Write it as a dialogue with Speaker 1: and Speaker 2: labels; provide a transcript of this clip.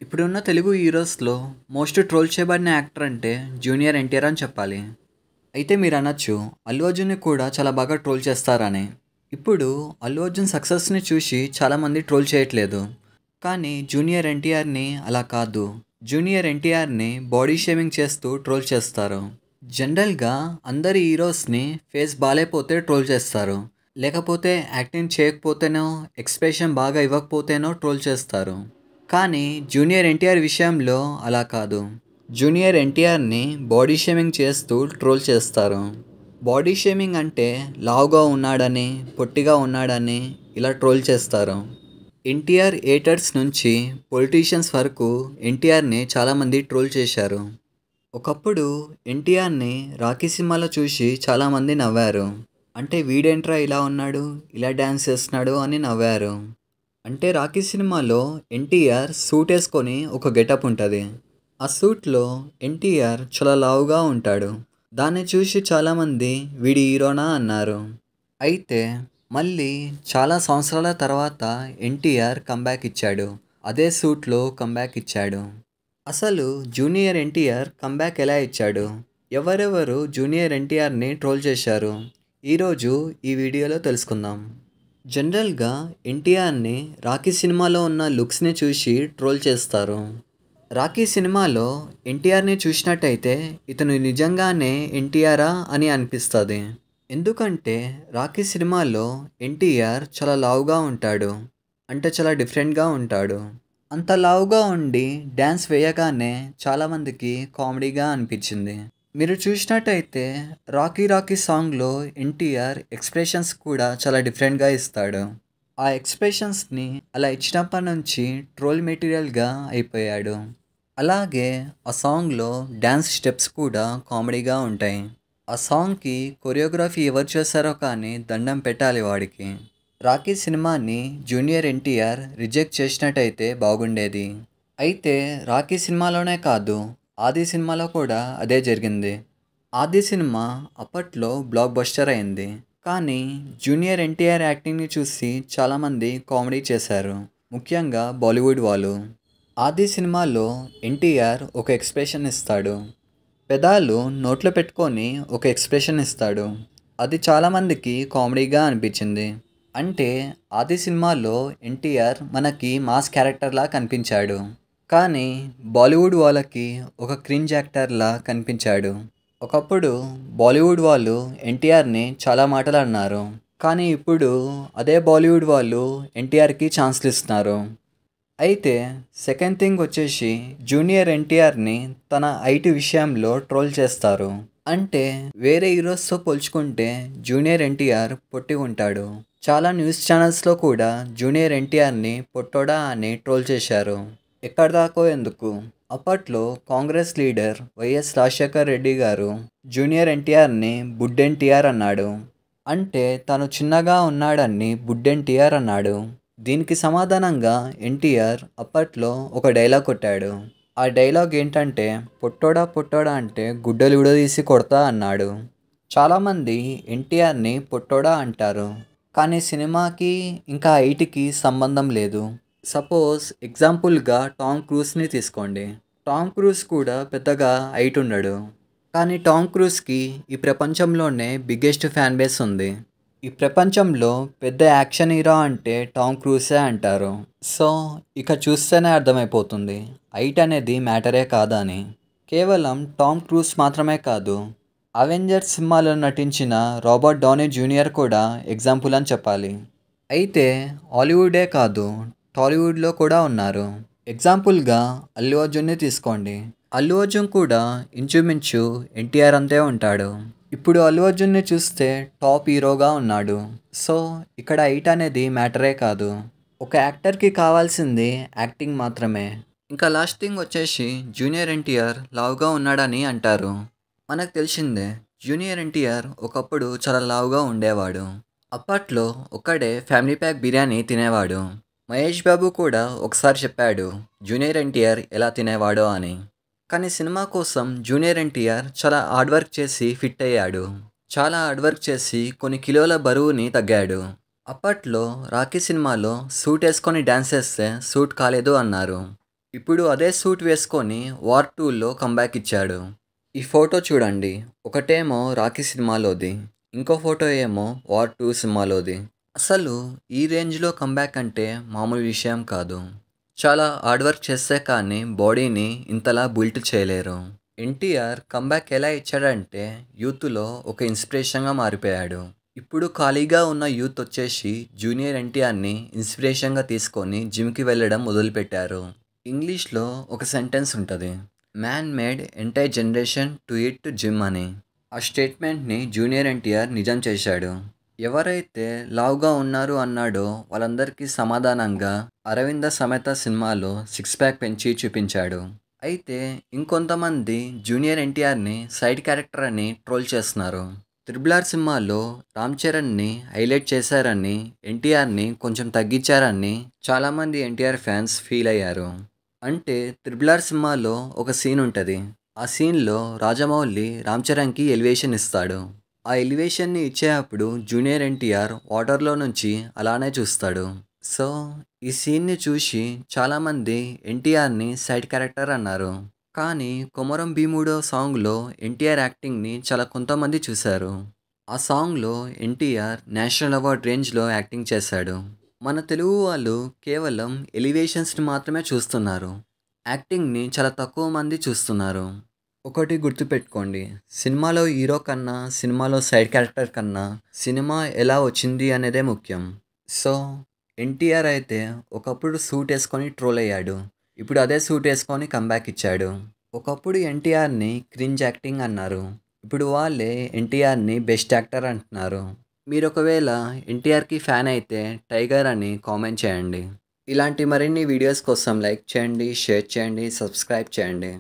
Speaker 1: ఇప్పుడున్న Telugu హీరోస్‌లో most troll చేయబడిన actor అంటే జూనియర్ ఎన్టీఆర్ అని చెప్పాలి. అయితే మీరనొచ్చు, అల్లు అర్జున్‌ని కూడా చాలా బాగా ట్రోల్ చేస్తారని. ఇప్పుడు అల్లు అర్జున్ సక్సెస్‌ని చూసి చాలామంది ట్రోల్ చేయట్లేదు. కానీ జూనియర్ ఎన్టీఆర్‌ని అలా కాదు. జూనియర్ ఎన్టీఆర్‌ని బాడీ షేమింగ్ చేస్తూ ట్రోల్ చేస్తారు. జనరల్‌గా అందరి హీరోస్‌ని ఫేస్ బాలేపోతే ట్రోల్ చేస్తారు. లేకపోతే యాక్టింగ్ చేయకపోతేనో, ఎక్స్‌ప్రెషన్ బాగా ఇవ్వకపోతేనో ట్రోల్ చేస్తారు. కానీ జూనియర్ ఎన్టీఆర్ విషయంలో అలా కాదు. జూనియర్ ఎన్టీఆర్‌ని బాడీ షేమింగ్ చేస్తూ ట్రోల్ చేస్తారు. బాడీ షేమింగ్ అంటే లావుగా ఉన్నాడని, పొట్టిగా ఉన్నాడని ఇలా ట్రోల్ చేస్తారు. ఎన్టీఆర్ హేటర్స్ నుంచి పొలిటీషియన్స్ వరకు ఎన్టీఆర్‌ని చాలామంది ట్రోల్ చేశారు. ఒకప్పుడు ఎన్టీఆర్‌ని 'రాఖీ' సినిమాలో చూసి చాలామంది నవ్వారు. అంటే వీడేంట్రా ఇలా ఉన్నాడు, ఇలా డ్యాన్స్ చేస్తున్నాడు అని నవ్వారు. అంటే 'రాఖీ' సినిమాలో ఎన్టీఆర్ సూట్ వేసుకొని ఒక గెటప్ ఉంటుంది. ఆ సూట్‌లో ఎన్టీఆర్ చాలా లావుగా ఉంటాడు. దాన్ని చూసి చాలామంది వీడు హీరోనా అన్నారు. అయితే మళ్ళీ చాలా సంవత్సరాల తర్వాత ఎన్టీఆర్ కమ్‌బ్యాక్ ఇచ్చాడు. అదే సూట్‌లో కమ్‌బ్యాక్ ఇచ్చాడు. అసలు జూనియర్ ఎన్టీఆర్ కమ్‌బ్యాక్ ఎలా ఇచ్చాడు? ఎవరెవరు జూనియర్ ఎన్టీఆర్‌ని ట్రోల్ చేశారు? ఈరోజు ఈ వీడియోలో తెలుసుకుందాం. జనరల్‌గా ఎన్టీఆర్‌ని 'రాఖీ' సినిమాలో ఉన్న లుక్స్‌ని చూసి ట్రోల్ చేస్తారు. 'రాఖీ' సినిమాలో ఎన్టీఆర్‌ని చూసినట్టయితే ఇతను నిజంగానే ఎన్టీఆరా అని అనిపిస్తది. ఎందుకంటే 'రాఖీ' సినిమాలో ఎన్టీఆర్ చాలా లావుగా ఉంటాడు. అంటే చాలా డిఫరెంట్‌గా ఉంటాడు. అంత లావుగా ఉండి డ్యాన్స్ వేయగానే చాలామందికి కామెడీగా అనిపించింది. మీరు చూసినట్టయితే 'రాకీ రాకీ' సాంగ్‌లో ఎన్టీఆర్ ఎక్స్‌ప్రెషన్స్ కూడా చాలా డిఫరెంట్‌గా ఇస్తాడు. ఆ ఎక్స్‌ప్రెషన్స్‌ని అలా ఇచ్చినప్పటి నుంచి ట్రోల్ మెటీరియల్‌గా అయిపోయాడు. అలాగే ఆ సాంగ్‌లో డ్యాన్స్ స్టెప్స్ కూడా కామెడీగా ఉంటాయి. ఆ సాంగ్‌కి కొరియోగ్రఫీ ఎవరు చేశారో కానీ దండం పెట్టాలి వాడికి. 'రాకీ' సినిమాని జూనియర్ ఎన్టీఆర్ రిజెక్ట్ చేసినట్టయితే బాగుండేది. అయితే 'రాకీ' సినిమాలోనే కాదు, 'ఆది' సినిమాలో కూడా అదే జరిగింది. 'ఆది' సినిమా అప్పట్లో బ్లాక్ బస్టర్ అయింది. కానీ జూనియర్ ఎన్టీఆర్ యాక్టింగ్‌ని చూసి చాలామంది కామెడీ చేశారు. ముఖ్యంగా బాలీవుడ్ వాళ్ళు. 'ఆది' సినిమాలో ఎన్టీఆర్ ఒక ఎక్స్‌ప్రెషన్ ఇస్తాడు. పెదాలు నోట్లో పెట్టుకొని ఒక ఎక్స్‌ప్రెషన్ ఇస్తాడు. అది చాలామందికి కామెడీగా అనిపించింది. అంటే 'ఆది' సినిమాలో ఎన్టీఆర్ మనకి మాస్ క్యారెక్టర్‌లా కనిపించాడు. కానీ బాలీవుడ్ వాళ్ళకి ఒక క్రింజ్ యాక్టర్‌లా కనిపించాడు. ఒకప్పుడు బాలీవుడ్ వాళ్ళు ఎన్టీఆర్‌ని చాలా మాటలు అన్నారు. కానీ ఇప్పుడు అదే బాలీవుడ్ వాళ్ళు ఎన్టీఆర్‌కి ఛాన్స్‌లు ఇస్తున్నారు. అయితే సెకండ్ థింగ్ వచ్చేసి జూనియర్ ఎన్టీఆర్‌ని తన హైట్ విషయంలో ట్రోల్ చేస్తారు. అంటే వేరే హీరోస్‌తో పోల్చుకుంటే జూనియర్ ఎన్టీఆర్ పొట్టిగా ఉంటాడు. చాలా న్యూస్ ఛానల్స్‌లో కూడా జూనియర్ ఎన్టీఆర్‌ని పొట్టోడా అని ట్రోల్ చేశారు. ఎక్కడిదాకో ఎందుకు, అప్పట్లో కాంగ్రెస్ లీడర్ వైఎస్ రాజశేఖర్ రెడ్డి గారు జూనియర్ ఎన్టీఆర్‌ని బుడ్డెన్టీఆర్ అన్నాడు. అంటే తను చిన్నగా ఉన్నాడని బుడ్డెన్టీఆర్ అన్నాడు. దీనికి సమాధానంగా ఎన్టీఆర్ అప్పట్లో ఒక డైలాగ్ కొట్టాడు. ఆ డైలాగ్ ఏంటంటే పొట్టోడా పొట్టోడా అంటే గుడ్డలు విడదీసి కొడతా అన్నాడు. చాలామంది ఎన్టీఆర్‌ని పొట్టోడా అంటారు. కానీ సినిమాకి ఇంకా హైట్‌కి సంబంధం లేదు. సపోజ్ ఎగ్జాంపుల్‌గా టామ్ క్రూజ్‌ని తీసుకోండి. టామ్ క్రూజ్ కూడా పెద్దగా హైట్ ఉండడు. కానీ టామ్ క్రూజ్‌కి ఈ ప్రపంచంలోనే బిగ్గెస్ట్ ఫ్యాన్ బేస్ ఉంది. ఈ ప్రపంచంలో పెద్ద యాక్షన్ హీరో అంటే టామ్ క్రూజే అంటారు. సో ఇక చూస్తేనే అర్థమైపోతుంది హైట్ అనేది మ్యాటరే కాదని. కేవలం టామ్ క్రూజ్ మాత్రమే కాదు, అవెంజర్స్ సినిమాలో నటించిన రాబర్ట్ డౌనీ జూనియర్ కూడా ఎగ్జాంపుల్ అని చెప్పాలి. అయితే హాలీవుడే కాదు, టాలీవుడ్లో కూడా ఉన్నారు. ఎగ్జాంపుల్గా అల్లు అర్జున్ని తీసుకోండి. అల్లు అర్జున్ కూడా ఇంచుమించు ఎన్టీఆర్ అంతే ఉంటాడు. ఇప్పుడు అల్లు అర్జున్ని చూస్తే టాప్ హీరోగా ఉన్నాడు. సో ఇక్కడ హైట్ అనేది మ్యాటరే కాదు. ఒక యాక్టర్కి కావాల్సింది యాక్టింగ్ మాత్రమే. ఇంకా లాస్ట్ థింగ్ వచ్చేసి జూనియర్ ఎన్టీఆర్ లావుగా ఉన్నాడని అంటారు. మనకు తెలిసిందే, జూనియర్ ఎన్టీఆర్ ఒకప్పుడు చాలా లావుగా ఉండేవాడు. అప్పట్లో ఒక్కడే ఫ్యామిలీ ప్యాక్ బిర్యానీ తినేవాడు. మహేష్ బాబు కూడా ఒకసారి చెప్పాడు జూనియర్ ఎన్టీఆర్ ఎలా తినేవాడో అని. కానీ సినిమా కోసం జూనియర్ ఎన్టీఆర్ చాలా హార్డ్ వర్క్ చేసి ఫిట్ అయ్యాడు. చాలా హార్డ్ వర్క్ చేసి కొన్ని కిలోల బరువుని తగ్గాడు. అప్పట్లో 'రాఖీ' సినిమాలో సూట్ వేసుకొని డ్యాన్స్ చేస్తే సూట్ కాలేదు అన్నారు. ఇప్పుడు అదే సూట్ వేసుకొని వార్ 2లో కంబ్యాక్ ఇచ్చాడు. ఈ ఫోటో చూడండి. ఒకటేమో 'రాఖీ' సినిమాలోది. ఇంకో ఫోటో ఏమో వార్ 2 సినిమాలోది. అసలు ఈ రేంజ్‌లో కంబ్యాక్ అంటే మామూలు విషయం కాదు. చాలా హార్డ్ వర్క్ చేస్తే కానీ బాడీని ఇంతలా బిల్డ్ చేయలేరు. ఎన్టీఆర్ కంబ్యాక్ ఎలా ఇచ్చాడంటే యూత్‌లో ఒక ఇన్స్పిరేషన్‌గా మారిపోయాడు. ఇప్పుడు ఖాళీగా ఉన్న యూత్ వచ్చేసి జూనియర్ ఎన్టీఆర్‌ని ఇన్స్పిరేషన్‌గా తీసుకొని జిమ్‌కి వెళ్ళడం మొదలుపెట్టారు. ఇంగ్లీష్‌లో ఒక సెంటెన్స్ ఉంటది. Man made entire generation to eat gym అని. ఆ స్టేట్మెంట్‌ని జూనియర్ ఎన్టీఆర్ నిజం చేశాడు. ఎవరైతే లావుగా ఉన్నారు అన్నాడో వాళ్ళందరికీ సమాధానంగా 'అరవింద సమేత' సినిమాలో సిక్స్ ప్యాక్ పెంచి చూపించాడు. అయితే ఇంకొంతమంది జూనియర్ ఎన్టీఆర్‌ని సైడ్ క్యారెక్టర్ అని ట్రోల్ చేస్తున్నారు. 'త్రిబుల్ ఆర్' సినిమాలో రామ్ చరణ్‌ని హైలైట్ చేశారని, ఎన్టీఆర్‌ని కొంచెం తగ్గించారని చాలామంది ఎన్టీఆర్ ఫ్యాన్స్ ఫీల్ అయ్యారు. అంటే 'త్రిబుల్ ఆర్' సినిమాలో ఒక సీన్ ఉంటది. ఆ సీన్‌లో రాజమౌళి రామ్ చరణ్‌కి ఎలివేషన్ ఇస్తాడు. ఆ ఎలివేషన్‌ని ఇచ్చేటప్పుడు జూనియర్ ఎన్టీఆర్ వాటర్‌లో నుంచి అలానే చూస్తాడు. సో, ఈ సీన్‌ని చూసి చాలామంది ఎన్టీఆర్‌ని సైడ్ క్యారెక్టర్ అన్నారు. కానీ 'కొమరం భీముడో' సాంగ్‌లో ఎన్టీఆర్ యాక్టింగ్‌ని చాలా కొంతమంది చూశారు. ఆ సాంగ్‌లో ఎన్టీఆర్ నేషనల్ అవార్డ్ రేంజ్‌లో యాక్టింగ్ చేశాడు. మన తెలుగు వాళ్ళు కేవలం ఎలివేషన్స్‌ని మాత్రమే చూస్తున్నారు. యాక్టింగ్‌ని చాలా తక్కువ మంది చూస్తున్నారు. ఒకటి గుర్తుపెట్టుకోండి. సినిమాలో హీరో కన్నా, సినిమాలో సైడ్ క్యారెక్టర్ కన్నా సినిమా ఎలా వచ్చింది అనేదే ముఖ్యం. సో, ఎన్టీఆర్ అయితే ఒకప్పుడు సూట్ ఏసుకొని ట్రోల్ అయ్యాడు. ఇప్పుడు అదే సూట్ ఏసుకొని కమ్‌బ్యాక్ ఇచ్చాడు. ఒకప్పుడు ఎన్టీఆర్‌ని క్రింజ్ యాక్టింగ్ అన్నారు. ఇప్పుడు వాళ్ళే ఎన్టీఆర్‌ని బెస్ట్ యాక్టర్ అంటున్నారు. మీరొకవేళ ఎన్టీఆర్‌కి ఫ్యాన్ అయితే 'టైగర్' అని కామెంట్ చేయండి. ఇలాంటి మరిన్ని వీడియోస్ కోసం లైక్ చేయండి, షేర్ చేయండి, సబ్స్క్రైబ్ చేయండి.